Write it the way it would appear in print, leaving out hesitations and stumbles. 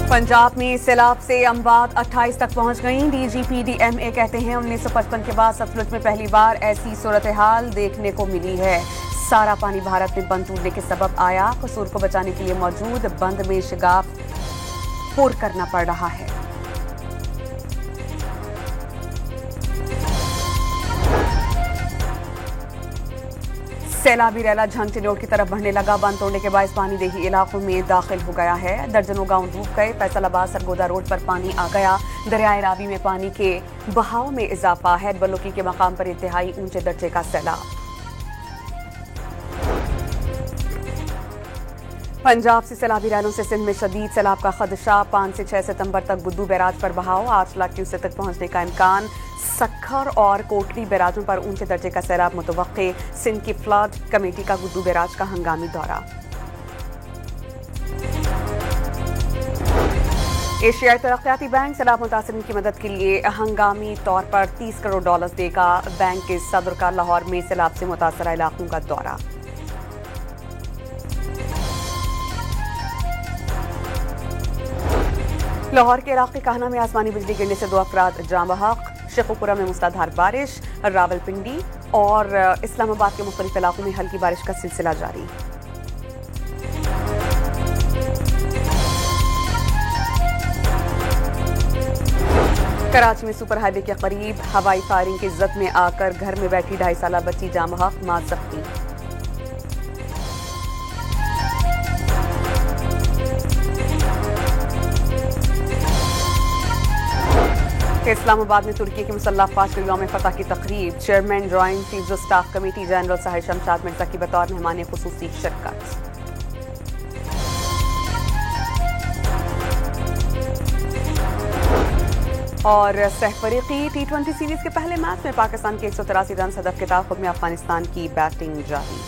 पंजाब में सैलाब से अमवात 28 तक पहुंच गईं। DGPDMA कहते हैं 1955 के बाद सतलुज में पहली बार ऐसी सूरत हाल देखने को मिली है। सारा पानी भारत में बंद टूटने के सबब आया। कसूर को बचाने के लिए मौजूद बंद में शिगाफ पुर करना पड़ रहा है। सैलाबी रैला झंग चिन्नौर की तरफ बढ़ने लगा। बंद तोड़ने के बाद पानी देही इलाकों में दाखिल हो गया है। दर्जनों गांव डूब गए। फैसलाबाद सरगोदा रोड पर पानी आ गया। दरियाए रावी में पानी के बहाव में इजाफा है। बलोकी के मकाम पर इंतहाई ऊंचे दर्जे का सैलाब। पंजाब से सैलाबी रैलों से सिंध में शदीद सैलाब का खदशा। 5 से 6 सितंबर तक गुद्दू बैराज पर बहाव 8 लाख क्यूसेक तक पहुंचने का इम्कान। सक्खर और कोटली बैराजों पर ऊंचे दर्जे का सैलाब मुतवक्के। सिंध की फ्लड कमेटी का गुद्दू बैराज का हंगामी दौरा। एशियाई तरक्याती बैंक सैलाब मुतासिरीन की मदद के लिए हंगामी तौर पर $30 करोड़ देगा। बैंक के सदर का लाहौर में सैलाब से मुतासरा इलाकों का दौरा। लाहौर के इलाके कहना में आसमानी बिजली गिरने से 2 अफराद जाँ बहक। शेखुपुरा में मूसलाधार बारिश। रावलपिंडी और इस्लामाबाद के मुख्तलिफ इलाकों में हल्की बारिश का सिलसिला जारी। कराची में सुपर हाईवे के करीब हवाई फायरिंग की जद में आकर घर में बैठी 2.5 साला बच्ची जाँ बहक, मां जख्मी। इस्लामाबाद में तुर्की के मुसल्लह अफवाज के यौम फतह की तकरीब। Chairman joint chief of staff committee general Sahir Shamshad Mirza की बतौर मेहमान खुसूसी शिरकत। और सहफरीकी T20 सीरीज के पहले मैच में पाकिस्तान के 183 रन हदफ के ताक़ुब में अफगानिस्तान की बैटिंग जारी।